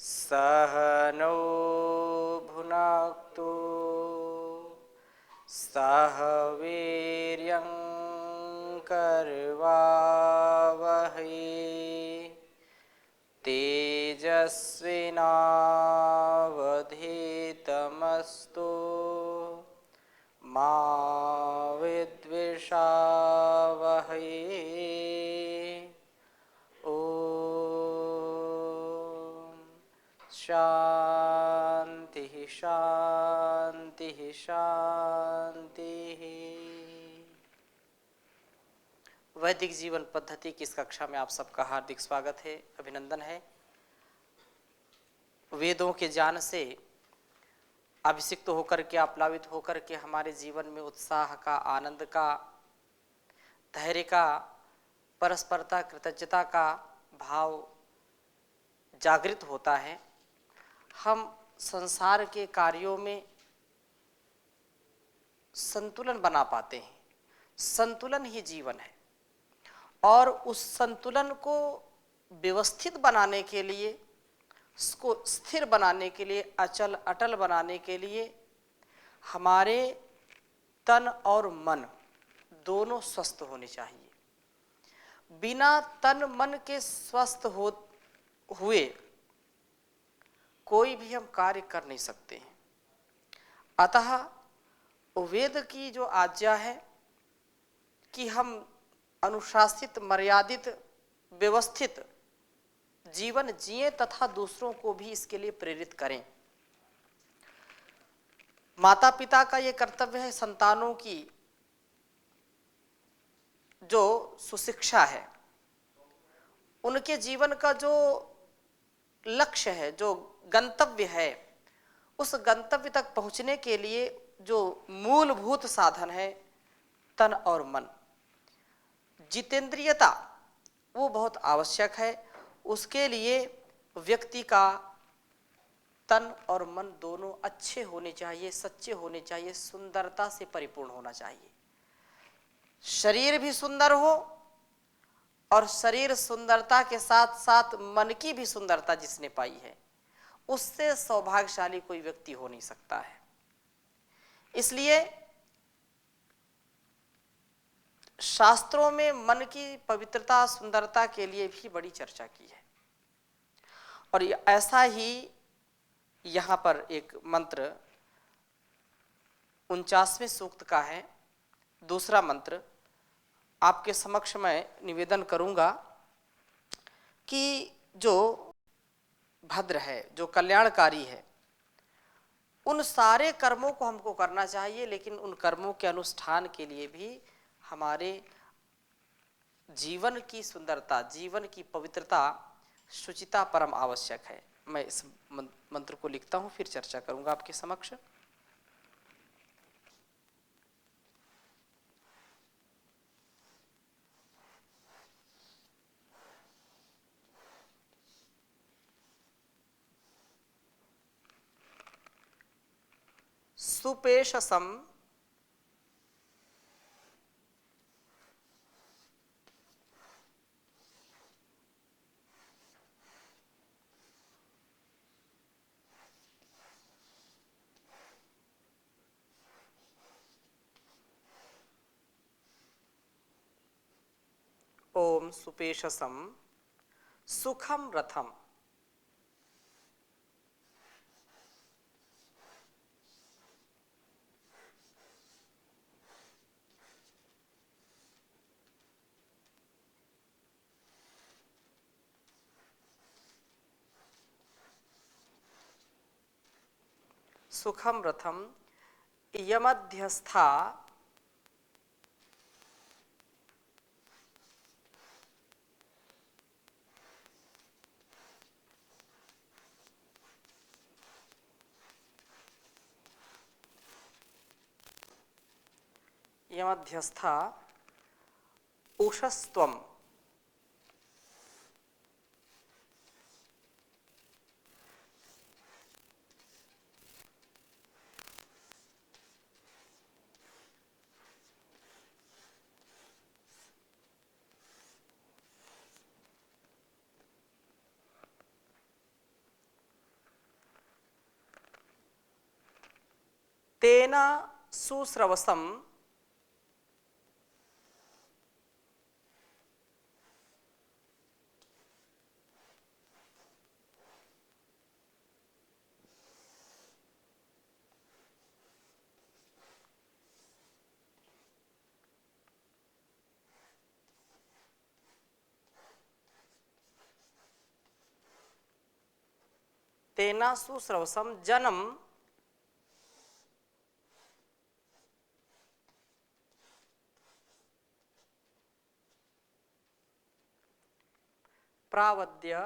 सह नो भुनक्तु सह वीर्यं करवावहै तेजस्विनावधीतमस्तु मा विद्विषावहै। ओम शांति शांति शांति। वैदिक जीवन पद्धति की इस कक्षा में आप सबका हार्दिक स्वागत है, अभिनंदन है। वेदों के ज्ञान से अभिषिक्त होकर के, आप्लावित होकर के हमारे जीवन में उत्साह का, आनंद का, धैर्य का, परस्परता, कृतज्ञता का भाव जागृत होता है। हम संसार के कार्यों में संतुलन बना पाते हैं। संतुलन ही जीवन है और उस संतुलन को व्यवस्थित बनाने के लिए, उसको स्थिर बनाने के लिए, अचल अटल बनाने के लिए हमारे तन और मन दोनों स्वस्थ होने चाहिए। बिना तन मन के स्वस्थ हुए कोई भी हम कार्य कर नहीं सकते हैं। अतः वेद की जो आज्ञा है कि हम अनुशासित, मर्यादित, व्यवस्थित जीवन जिए तथा दूसरों को भी इसके लिए प्रेरित करें। माता पिता का ये कर्तव्य है, संतानों की जो सुशिक्षा है, उनके जीवन का जो लक्ष्य है, जो गंतव्य है, उस गंतव्य तक पहुंचने के लिए जो मूलभूत साधन है तन और मन, जितेंद्रियता, वो बहुत आवश्यक है। उसके लिए व्यक्ति का तन और मन दोनों अच्छे होने चाहिए, सच्चे होने चाहिए, सुंदरता से परिपूर्ण होना चाहिए। शरीर भी सुंदर हो और शरीर सुंदरता के साथ साथ मन की भी सुंदरता जिसने पाई है, उससे सौभाग्यशाली कोई व्यक्ति हो नहीं सकता है। इसलिए शास्त्रों में मन की पवित्रता, सुंदरता के लिए भी बड़ी चर्चा की है। और ऐसा ही यहाँ पर एक मंत्र 49वें सूक्त का है, दूसरा मंत्र आपके समक्ष मैं निवेदन करूंगा कि जो भद्र है, जो कल्याणकारी है, उन सारे कर्मों को हमको करना चाहिए, लेकिन उन कर्मों के अनुष्ठान के लिए भी हमारे जीवन की सुंदरता, जीवन की पवित्रता, शुचिता परम आवश्यक है। मैं इस मंत्र को लिखता हूं, फिर चर्चा करूंगा आपके समक्ष। सुपेशसम ओम सुपेशसम सुखम रथम सुखम रथम यमध्यस्था यमध्यस्था उषस्त्वम तेना सुश्रवसम तेना सुश्रवसम जन्म प्रावद्य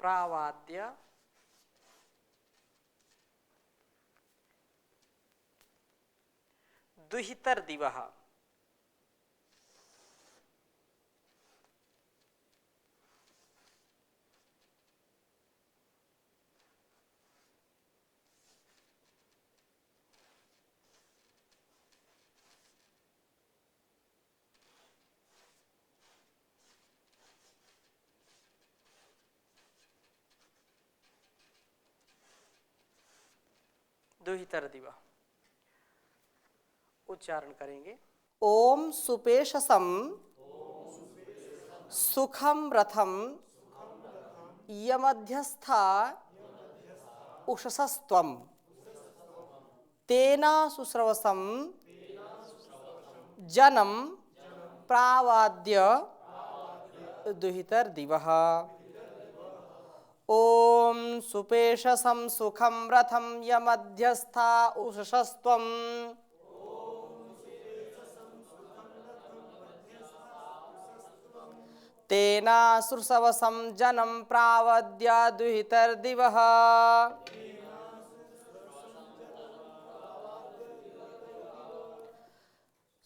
प्रावाद्य दुहितर दिवः दुहितर दिवः। उच्चारण करेंगे। ओम सुपेशसम सुखम रथम यमध्यस्था उषसस्त्वम तेना सुश्रवसम जनम प्रावाद्य दुहितर दिवः। ओम सुपेशसम सुखम रथम यमध्यस्था उषसस्त्वम तेना सुश्रवसम जनम प्रावद्य दुहितर दिवः।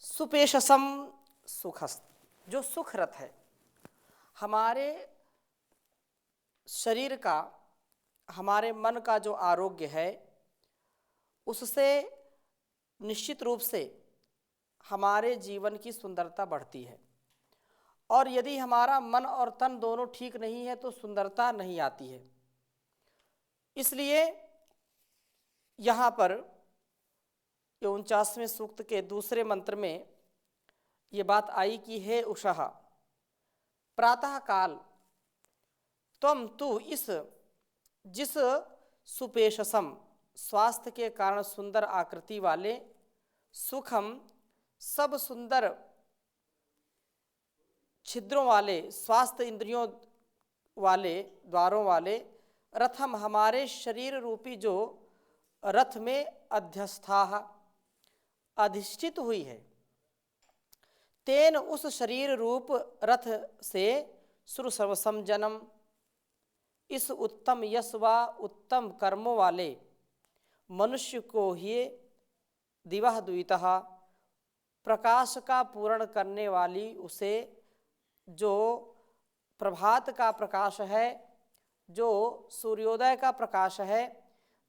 सुपेशसम सुखस्त, जो सुख रथ है, हमारे शरीर का, हमारे मन का जो आरोग्य है, उससे निश्चित रूप से हमारे जीवन की सुंदरता बढ़ती है। और यदि हमारा मन और तन दोनों ठीक नहीं है तो सुंदरता नहीं आती है। इसलिए यहाँ पर 49वें सूक्त के दूसरे मंत्र में ये बात आई कि हे उषः, प्रातः काल तुम तू इस जिस सुपेशसम स्वास्थ्य के कारण सुंदर आकृति वाले, सुखम सब सुंदर छिद्रों वाले, स्वास्थ्य इंद्रियों वाले, द्वारों वाले, रथम हमारे शरीर रूपी जो रथ में अध्यस्था अधिष्ठित हुई है, तेन उस शरीर रूप रथ से सुरसर्वसम जनम इस उत्तम यश व उत्तम कर्मों वाले मनुष्य को ही दिवह द्वितः प्रकाश का पूर्ण करने वाली उसे, जो प्रभात का प्रकाश है, जो सूर्योदय का प्रकाश है,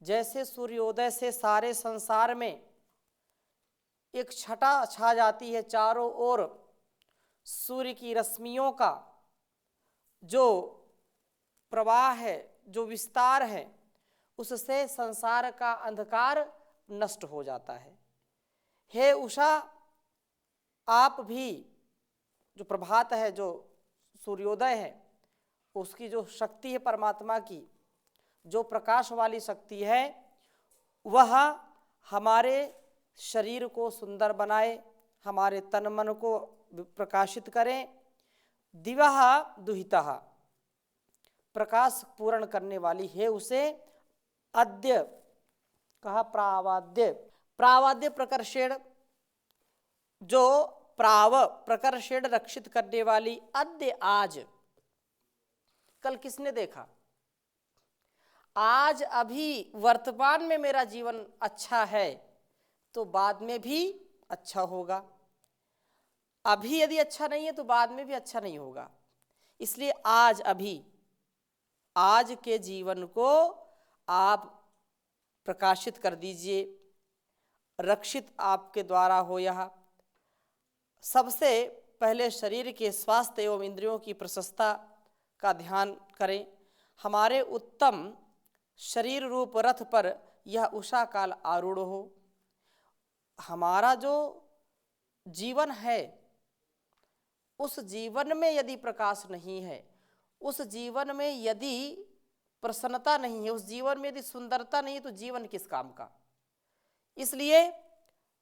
जैसे सूर्योदय से सारे संसार में एक छटा छा जाती है, चारों ओर सूर्य की रश्मियों का जो प्रवाह है, जो विस्तार है, उससे संसार का अंधकार नष्ट हो जाता है। हे उषा, आप भी जो प्रभात है, जो सूर्योदय है, उसकी जो शक्ति है परमात्मा की, जो प्रकाश वाली शक्ति है, वह हमारे शरीर को सुंदर बनाए, हमारे तन मन को प्रकाशित करें। दिवह दुहितः प्रकाश पूर्ण करने वाली है उसे, अद्य कहा प्रावाद्य, प्रावाद्य प्रकर्षेण, जो प्राव प्रकर्षेण रक्षित करने वाली, अद्य आज। कल किसने देखा? आज अभी वर्तमान में मेरा जीवन अच्छा है तो बाद में भी अच्छा होगा, अभी यदि अच्छा नहीं है तो बाद में भी अच्छा नहीं होगा। इसलिए आज अभी, आज के जीवन को आप प्रकाशित कर दीजिए, रक्षित आपके द्वारा हो। यह सबसे पहले शरीर के स्वास्थ्य एवं इंद्रियों की प्रशस्ता का ध्यान करें। हमारे उत्तम शरीर रूप रथ पर यह उषा काल आरूढ़ हो। हमारा जो जीवन है, उस जीवन में यदि प्रकाश नहीं है, उस जीवन में यदि प्रसन्नता नहीं है, उस जीवन में यदि सुंदरता नहीं है, तो जीवन किस काम का। इसलिए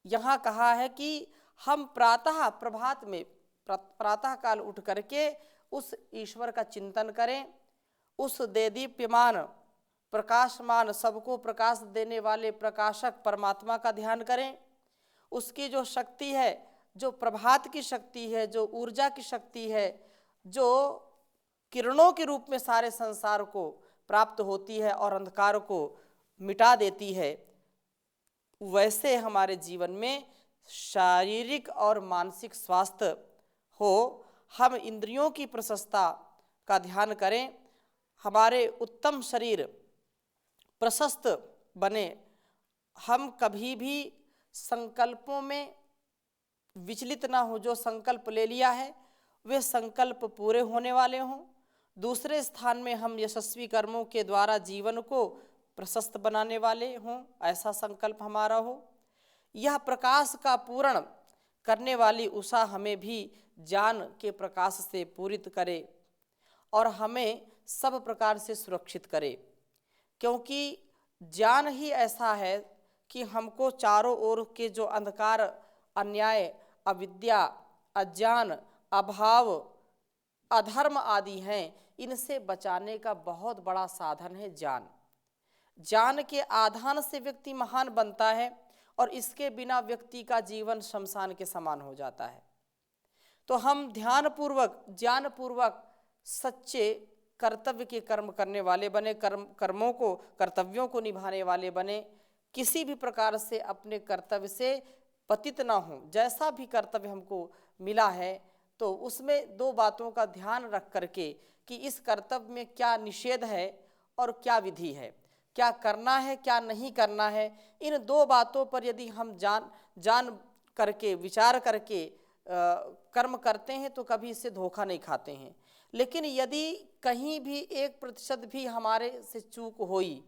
यहाँ कहा है कि हम प्रातः प्रभात में प्रातः काल उठ करके उस ईश्वर का चिंतन करें, उस देदीप्यमान प्रकाशमान सबको प्रकाश देने वाले प्रकाशक परमात्मा का ध्यान करें। उसकी जो शक्ति है, जो प्रभात की शक्ति है, जो ऊर्जा की शक्ति है, जो किरणों के रूप में सारे संसार को प्राप्त होती है और अंधकार को मिटा देती है, वैसे हमारे जीवन में शारीरिक और मानसिक स्वास्थ्य हो। हम इंद्रियों की प्रशस्ता का ध्यान करें, हमारे उत्तम शरीर प्रशस्त बने। हम कभी भी संकल्पों में विचलित ना हो, जो संकल्प ले लिया है वे संकल्प पूरे होने वाले हों। दूसरे स्थान में हम यशस्वी कर्मों के द्वारा जीवन को प्रशस्त बनाने वाले हों, ऐसा संकल्प हमारा हो। यह प्रकाश का पूर्ण करने वाली उषा हमें भी ज्ञान के प्रकाश से पूरित करे और हमें सब प्रकार से सुरक्षित करे, क्योंकि ज्ञान ही ऐसा है कि हमको चारों ओर के जो अंधकार, अन्याय, अविद्या, अज्ञान, अभाव, अधर्म आदि हैं, इनसे बचाने का बहुत बड़ा साधन है ज्ञान। ज्ञान के आधान से व्यक्ति महान बनता है और इसके बिना व्यक्ति का जीवन शमशान के समान हो जाता है। तो हम ध्यानपूर्वक, ज्ञानपूर्वक सच्चे कर्तव्य के कर्म करने वाले बने, कर्मों को, कर्तव्यों को निभाने वाले बने। किसी भी प्रकार से अपने कर्तव्य से पतित ना हो। जैसा भी कर्तव्य हमको मिला है तो उसमें दो बातों का ध्यान रख करके कि इस कर्तव्य में क्या निषेध है और क्या विधि है, क्या करना है क्या नहीं करना है, इन दो बातों पर यदि हम जान करके विचार करके कर्म करते हैं तो कभी इससे धोखा नहीं खाते हैं। लेकिन यदि कहीं भी 1% भी हमारे से चूक हुई,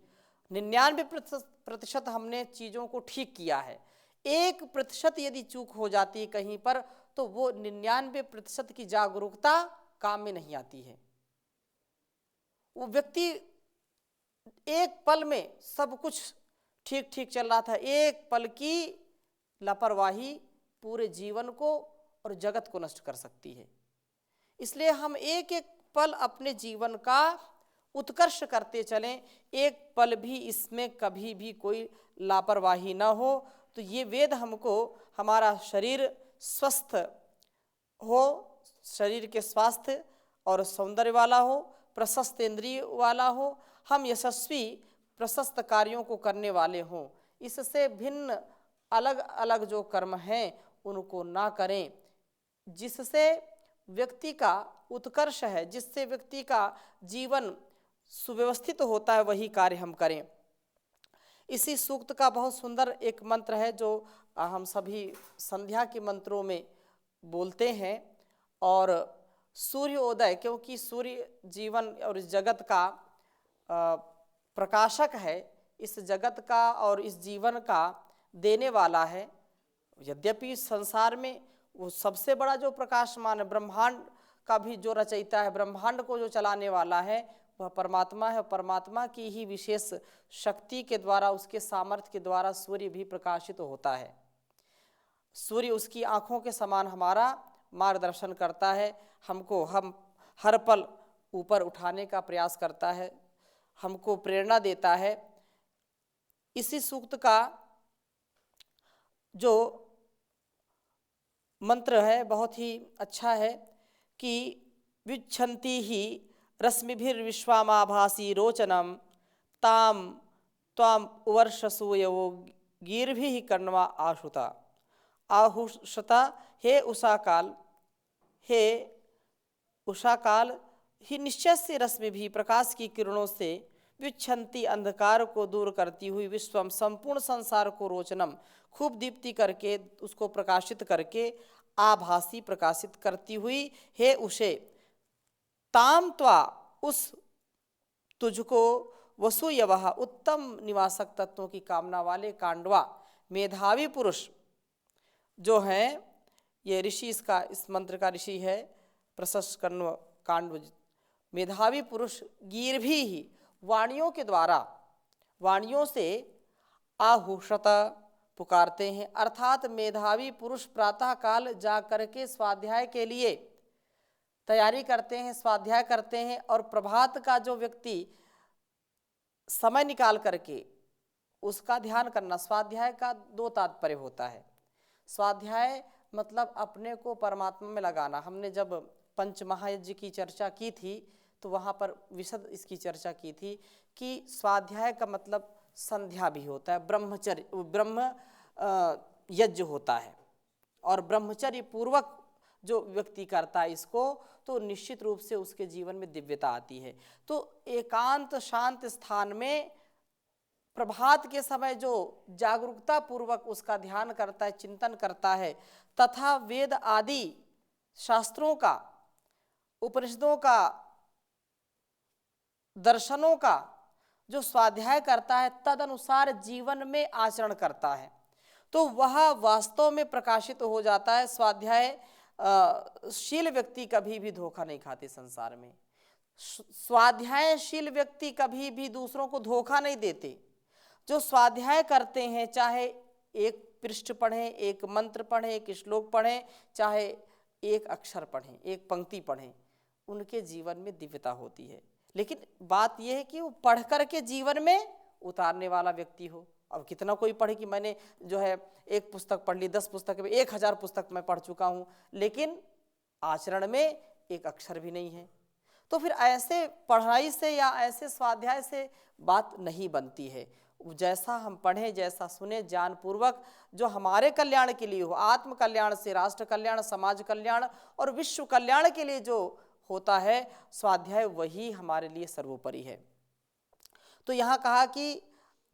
99% हमने चीज़ों को ठीक किया है, 1% यदि चूक हो जाती है कहीं पर, तो वो 99% की जागरूकता काम में नहीं आती है। वो व्यक्ति एक पल में सब कुछ ठीक ठीक चल रहा था, एक पल की लापरवाही पूरे जीवन को और जगत को नष्ट कर सकती है। इसलिए हम एक एक पल अपने जीवन का उत्कर्ष करते चलें, एक पल भी इसमें कभी भी कोई लापरवाही ना हो। तो ये वेद हमको हमारा शरीर स्वस्थ हो, शरीर के स्वास्थ्य और सौंदर्य वाला हो, प्रशस्त इंद्रिय वाला हो, हम यशस्वी प्रशस्त कार्यों को करने वाले हों। इससे भिन्न अलग अलग जो कर्म हैं उनको ना करें, जिससे व्यक्ति का उत्कर्ष है, जिससे व्यक्ति का जीवन सुव्यवस्थित होता है, वही कार्य हम करें। इसी सूक्त का बहुत सुंदर एक मंत्र है जो हम सभी संध्या के मंत्रों में बोलते हैं। और सूर्योदय, क्योंकि सूर्य जीवन और इस जगत का प्रकाशक है, इस जगत का और इस जीवन का देने वाला है। यद्यपि संसार में वो सबसे बड़ा जो प्रकाशमान है, ब्रह्मांड का भी जो रचयिता है, ब्रह्मांड को जो चलाने वाला है, वह परमात्मा है। परमात्मा की ही विशेष शक्ति के द्वारा, उसके सामर्थ्य के द्वारा सूर्य भी प्रकाशित होता है। सूर्य उसकी आँखों के समान हमारा मार्गदर्शन करता है, हमको हम हर पल ऊपर उठाने का प्रयास करता है, हमको प्रेरणा देता है। इसी सूक्त का जो मंत्र है बहुत ही अच्छा है कि विच्छन्ति ही रश्मिभिर्विश्वामाभासी रोचनम ताम त्वाम वर्षसूयो गीर्भिः कर्णवा आहुता आहुषता। हे उषा काल, हे उषा काल ही निश्चय से रश्मि भी प्रकाश की किरणों से विच्छन्ति अंधकार को दूर करती हुई विश्वम संपूर्ण संसार को रोचनम खूब दीप्ति करके उसको प्रकाशित करके आभासी प्रकाशित करती हुई, हे उषे ताम त्वा उस तुझको वसुयवः उत्तम निवासक तत्वों की कामना वाले कांडवा मेधावी पुरुष जो हैं, ये ऋषि इस मंत्र का ऋषि है प्रशस्कर्म कांड। मेधावी पुरुष गीर्भी ही वाणियों के द्वारा, वाणियों से आहुषत पुकारते हैं, अर्थात मेधावी पुरुष प्रातः काल जा करके स्वाध्याय के लिए तैयारी करते हैं, स्वाध्याय करते हैं। और प्रभात का जो व्यक्ति समय निकाल करके उसका ध्यान करना, स्वाध्याय का दो तात्पर्य होता है। स्वाध्याय मतलब अपने को परमात्मा में लगाना। हमने जब पंचमहायज्ञ की चर्चा की थी तो वहाँ पर विशद इसकी चर्चा की थी कि स्वाध्याय का मतलब संध्या भी होता है, ब्रह्मचर्य, ब्रह्म यज्ञ होता है। और ब्रह्मचर्य पूर्वक जो व्यक्ति करता है इसको, तो निश्चित रूप से उसके जीवन में दिव्यता आती है। तो एकांत शांत स्थान में प्रभात के समय जो जागरूकता पूर्वक उसका ध्यान करता है, चिंतन करता है, तथा वेद आदि शास्त्रों का, उपनिषदों का, दर्शनों का जो स्वाध्याय करता है, तद अनुसार जीवन में आचरण करता है, तो वह वास्तव में प्रकाशित हो जाता है। स्वाध्याय शील व्यक्ति कभी भी धोखा नहीं खाते संसार में। स्वाध्यायशील व्यक्ति कभी भी दूसरों को धोखा नहीं देते। जो स्वाध्याय करते हैं, चाहे एक पृष्ठ पढ़ें, एक मंत्र पढ़ें, एक श्लोक पढ़ें, चाहे एक अक्षर पढ़ें, एक पंक्ति पढ़ें, उनके जीवन में दिव्यता होती है। लेकिन बात यह है कि वो पढ़ करके जीवन में उतारने वाला व्यक्ति हो। अब कितना कोई पढ़े कि मैंने जो है एक पुस्तक पढ़ ली, 10 पुस्तक में 1000 पुस्तक मैं पढ़ चुका हूँ, लेकिन आचरण में एक अक्षर भी नहीं है, तो फिर ऐसे पढ़ाई से या ऐसे स्वाध्याय से बात नहीं बनती है। जैसा हम पढ़ें, जैसा सुने, ज्ञान पूर्वक, जो हमारे कल्याण के लिए हो, आत्म कल्याण से राष्ट्र कल्याण, समाज कल्याण और विश्व कल्याण के लिए जो होता है स्वाध्याय, वही हमारे लिए सर्वोपरि है। तो यहाँ कहा कि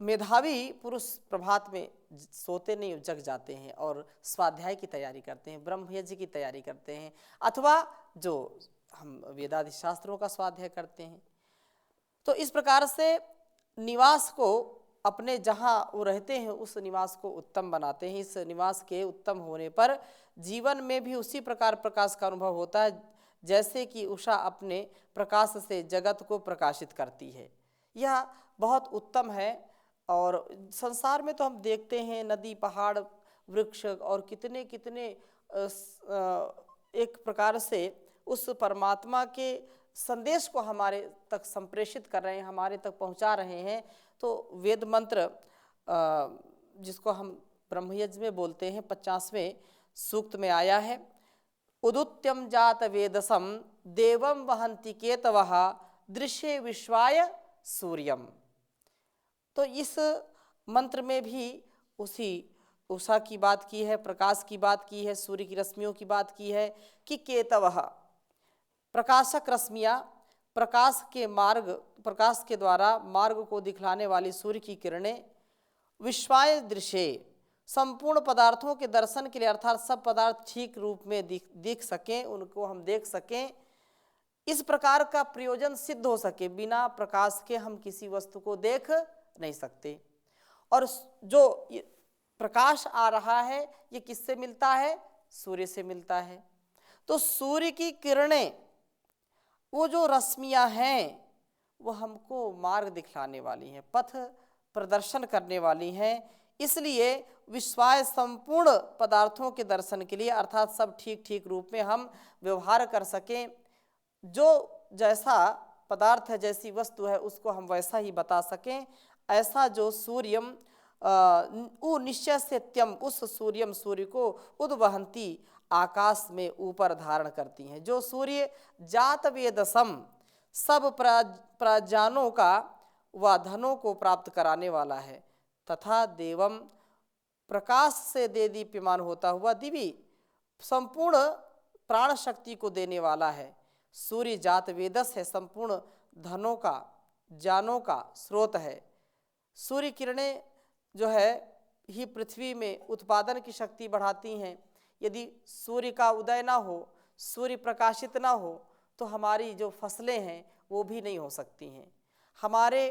मेधावी पुरुष प्रभात में सोते नहीं, जग जाते हैं और स्वाध्याय की तैयारी करते हैं, ब्रह्मयज्ञ की तैयारी करते हैं, अथवा जो हम वेदादि शास्त्रों का स्वाध्याय करते हैं। तो इस प्रकार से निवास को, अपने जहाँ वो रहते हैं उस निवास को उत्तम बनाते हैं। इस निवास के उत्तम होने पर जीवन में भी उसी प्रकार प्रकाश का अनुभव होता है, जैसे कि उषा अपने प्रकाश से जगत को प्रकाशित करती है। यह बहुत उत्तम है। और संसार में तो हम देखते हैं नदी, पहाड़, वृक्ष और कितने कितने एक प्रकार से उस परमात्मा के संदेश को हमारे तक संप्रेषित कर रहे हैं, हमारे तक पहुंचा रहे हैं। तो वेद मंत्र जिसको हम ब्रह्मयज्ञ में बोलते हैं, 50वें सूक्त में आया है, उदुत्यम जात वेदसम देवम वहंति केतवः दृश्ये विश्वाय सूर्यम। तो इस मंत्र में भी उसी उषा की बात की है, प्रकाश की बात की है, सूर्य की रश्मियों की बात की है कि केतवः प्रकाशक रश्मियाँ, प्रकाश के मार्ग, प्रकाश के द्वारा मार्ग को दिखलाने वाली सूर्य की किरणें, विश्वाय दृश्य, संपूर्ण पदार्थों के दर्शन के लिए, अर्थात सब पदार्थ ठीक रूप में दिख सकें, उनको हम देख सकें, इस प्रकार का प्रयोजन सिद्ध हो सके। बिना प्रकाश के हम किसी वस्तु को देख नहीं सकते। और जो प्रकाश आ रहा है ये किससे मिलता है? सूर्य से मिलता है। तो सूर्य की किरणें, वो जो रश्मियां हैं, वो हमको मार्ग दिखलाने वाली हैं, पथ प्रदर्शन करने वाली हैं। इसलिए विश्वाय संपूर्ण पदार्थों के दर्शन के लिए, अर्थात सब ठीक ठीक रूप में हम व्यवहार कर सकें, जो जैसा पदार्थ है, जैसी वस्तु है, उसको हम वैसा ही बता सकें, ऐसा जो सूर्यम निश्चय सत्यम, उस सूर्यम, सूर्य को उद्वहंती, आकाश में ऊपर धारण करती हैं। जो सूर्य जात वेदसम, सब प्रजानों का व धनों को प्राप्त कराने वाला है, तथा देवम, प्रकाश से दे दीप्यमान होता हुआ दिव्य संपूर्ण प्राण शक्ति को देने वाला है। सूर्य जात वेदस है, संपूर्ण धनों का, जानों का स्रोत है। सूर्य किरणें जो है ही पृथ्वी में उत्पादन की शक्ति बढ़ाती हैं। यदि सूर्य का उदय ना हो, सूर्य प्रकाशित ना हो, तो हमारी जो फसलें हैं वो भी नहीं हो सकती हैं। हमारे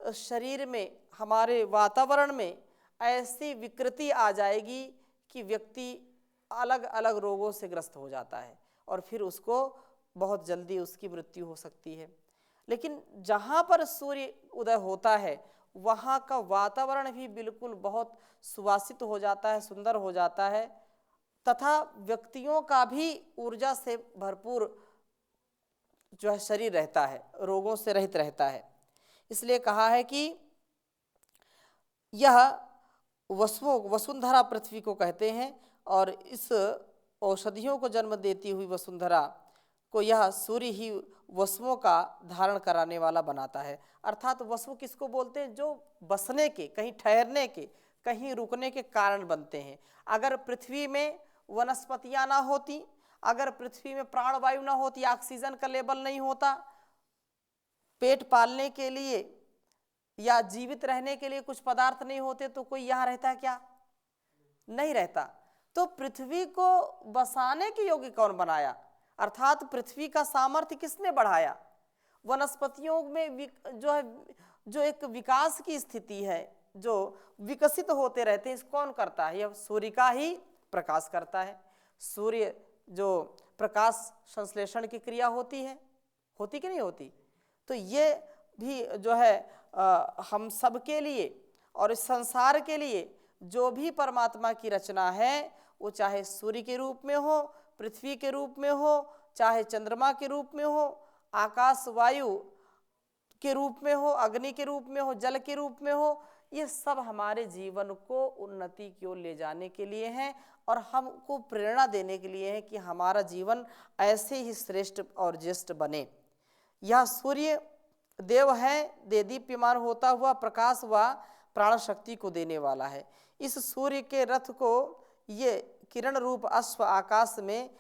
शरीर में, हमारे वातावरण में ऐसी विकृति आ जाएगी कि व्यक्ति अलग अलग रोगों से ग्रस्त हो जाता है और फिर उसको बहुत जल्दी उसकी मृत्यु हो सकती है। लेकिन जहाँ पर सूर्य उदय होता है वहाँ का वातावरण भी बिल्कुल बहुत सुवासित हो जाता है, सुंदर हो जाता है, तथा व्यक्तियों का भी ऊर्जा से भरपूर जो है शरीर रहता है, रोगों से रहित रहता है। इसलिए कहा है कि यह वसुंधरा पृथ्वी को कहते हैं और इस औषधियों को जन्म देती हुई वसुंधरा को यह सूर्य ही वसुओं का धारण कराने वाला बनाता है। अर्थात वसु किसको बोलते हैं? जो बसने के, कहीं ठहरने के, कहीं रुकने के कारण बनते हैं। अगर पृथ्वी में वनस्पतियां ना होती, अगर पृथ्वी में प्राणवायु ना होती, ऑक्सीजन का लेवल नहीं होता, पेट पालने के लिए या जीवित रहने के लिए कुछ पदार्थ नहीं होते, तो कोई यहाँ रहता है क्या? नहीं रहता। तो पृथ्वी को बसाने के योग्य कौन बनाया? अर्थात पृथ्वी का सामर्थ्य किसने बढ़ाया? वनस्पतियों में जो एक विकास की स्थिति है, जो विकसित होते रहते हैं, कौन करता है? यह सूर्य का ही प्रकाश करता है। सूर्य जो प्रकाश संश्लेषण की क्रिया होती है, होती कि नहीं होती? तो ये भी जो है हम सब के लिए और इस संसार के लिए जो भी परमात्मा की रचना है, वो चाहे सूर्य के रूप में हो, पृथ्वी के रूप में हो, चाहे चंद्रमा के रूप में हो, आकाश वायु के रूप में हो, अग्नि के रूप में हो, जल के रूप में हो, ये सब हमारे जीवन को उन्नति की ओर ले जाने के लिए हैं और हमको प्रेरणा देने के लिए है कि हमारा जीवन ऐसे ही श्रेष्ठ और ज्येष्ठ बने। यह सूर्य देव है, देदीप्यमान होता हुआ प्रकाश व प्राण शक्ति को देने वाला है। इस सूर्य के रथ को ये किरण रूप अश्व आकाश में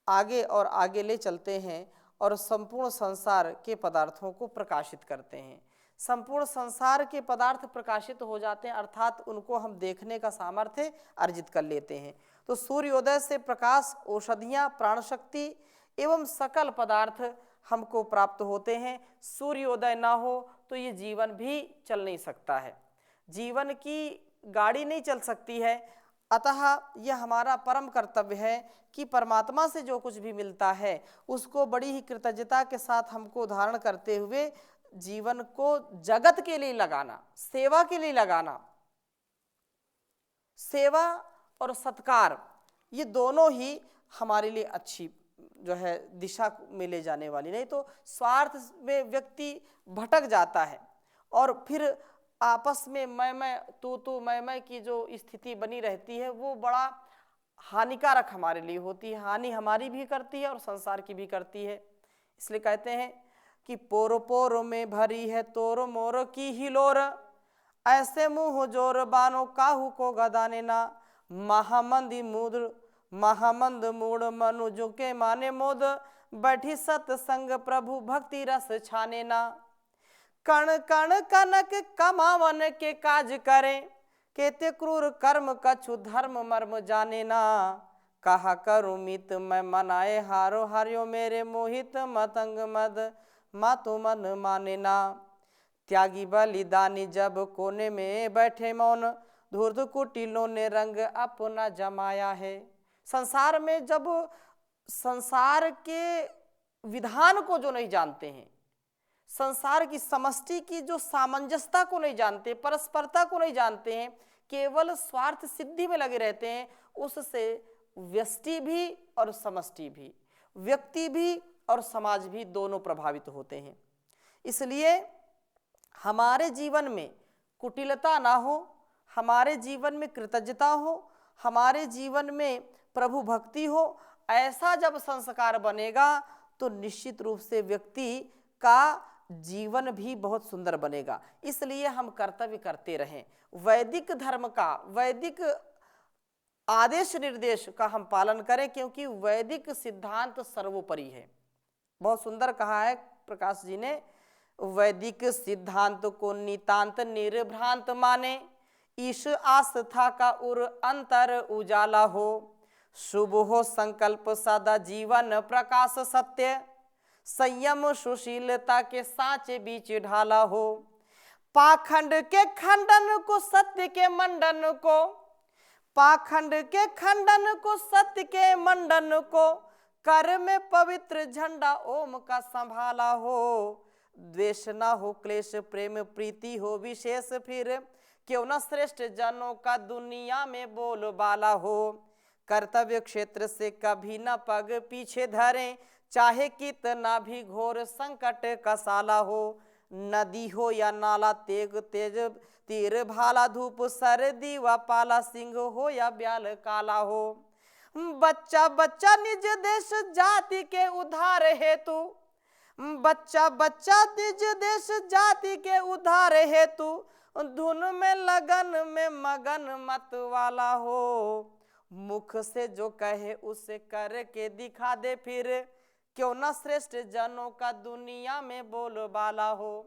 आगे और आगे ले चलते हैं और संपूर्ण संसार के पदार्थों को प्रकाशित करते हैं। संपूर्ण संसार के पदार्थ प्रकाशित हो जाते हैं, अर्थात उनको हम देखने का सामर्थ्य अर्जित कर लेते हैं। तो सूर्योदय से प्रकाश, औषधियाँ, प्राण शक्ति एवं सकल पदार्थ हमको प्राप्त होते हैं। सूर्योदय ना हो तो ये जीवन भी चल नहीं सकता है, जीवन की गाड़ी नहीं चल सकती है। अतः यह हमारा परम कर्तव्य है कि परमात्मा से जो कुछ भी मिलता है उसको बड़ी ही कृतज्ञता के साथ हमको धारण करते हुए जीवन को जगत के लिए लगाना, सेवा के लिए लगाना। सेवा और सत्कार ये दोनों ही हमारे लिए अच्छी जो है दिशा में ले जाने वाली, नहीं तो स्वार्थ में व्यक्ति भटक जाता है और फिर आपस में मैं तू मैं की जो स्थिति बनी रहती है वो बड़ा हानिकारक हमारे लिए होती है, हानि हमारी भी करती है और संसार की भी करती है। इसलिए कहते हैं कि पोरो पोरो में भरी है तोरो मोरो की हिलोर, ऐसे मुंह जोर बानो काहू को गदाने ना, महामंद मूड मनुजो के माने मोद, बैठी सत्संग प्रभु भक्ति रस छाने ना। कण कण कनक कमावन के काज करें, केते क्रूर कर्म कछु धर्म मर्म जाने ना। कहा करूँ मित मैं मनाए हारो हार्यो मेरे मोहित मतंग मद मातो मन माने ना। त्यागी बलिदानी जब कोने में बैठे मौन, धूर्त कुटिलों ने रंग अपना जमाया है। संसार में जब संसार के विधान को जो नहीं जानते हैं, संसार की समष्टि की जो सामंजस्यता को नहीं जानते, परस्परता को नहीं जानते हैं, केवल स्वार्थ सिद्धि में लगे रहते हैं, उससे व्यष्टि भी और समष्टि भी, व्यक्ति भी और समाज भी दोनों प्रभावित होते हैं। इसलिए हमारे जीवन में कुटिलता ना हो, हमारे जीवन में कृतज्ञता हो, हमारे जीवन में प्रभु भक्ति हो, ऐसा जब संस्कार बनेगा तो निश्चित रूप से व्यक्ति का जीवन भी बहुत सुंदर बनेगा। इसलिए हम कर्तव्य करते रहें, वैदिक धर्म का, वैदिक आदेश निर्देश का हम पालन करें, क्योंकि वैदिक सिद्धांत सर्वोपरि है। बहुत सुंदर कहा है प्रकाश जी ने, वैदिक सिद्धांत को नितांत निर्भ्रांत माने, ईश आस्था का उर अंतर उजाला हो, शुभ हो संकल्प सदा जीवन प्रकाश सत्य, संयम सुशीलता के सांचे बीच ढाला हो। पाखंड के खंडन को सत्य के मंडन को, पाखंड के खंडन को सत्य के मंडन को, कर में पवित्र झंडा ओम का संभाला हो। द्वेष ना हो क्लेश प्रेम प्रीति हो विशेष, फिर क्यों न श्रेष्ठ जनों का दुनिया में बोलबाला हो। कर्तव्य क्षेत्र से कभी न पग पीछे धरें, चाहे कितना भी घोर संकट का साला हो। नदी हो या नाला तेग तेज तीर भाला, धूप सर्दी व पाला, सिंह हो या ब्याल काला हो। बच्चा बच्चा निज देश जाति के उद्धार हेतु, बच्चा बच्चा निज देश जाति के उद्धार हेतु, धुन में लगन में मगन मत वाला हो। मुख से जो कहे उसे करके दिखा दे, फिर क्यों न श्रेष्ठ जनों का दुनिया में बोलबाला हो।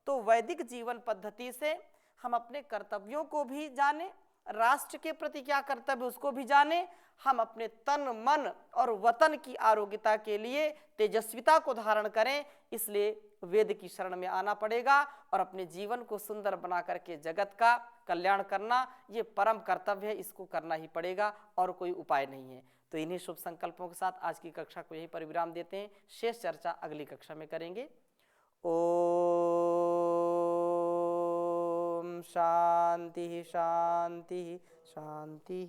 तो वैदिक जीवन पद्धति से हम अपने कर्तव्यों को भी जाने, राष्ट्र के प्रति क्या कर्तव्य उसको भी जाने, हम अपने तन मन और वतन की आरोग्यता के लिए तेजस्विता को धारण करें। इसलिए वेद की शरण में आना पड़ेगा और अपने जीवन को सुंदर बना करके जगत का कल्याण करना ये परम कर्तव्य है, इसको करना ही पड़ेगा और कोई उपाय नहीं है। तो इन्हीं शुभ संकल्पों के साथ आज की कक्षा को यहीं पर विराम देते हैं। शेष चर्चा अगली कक्षा में करेंगे। ओम शांति शांति शांति।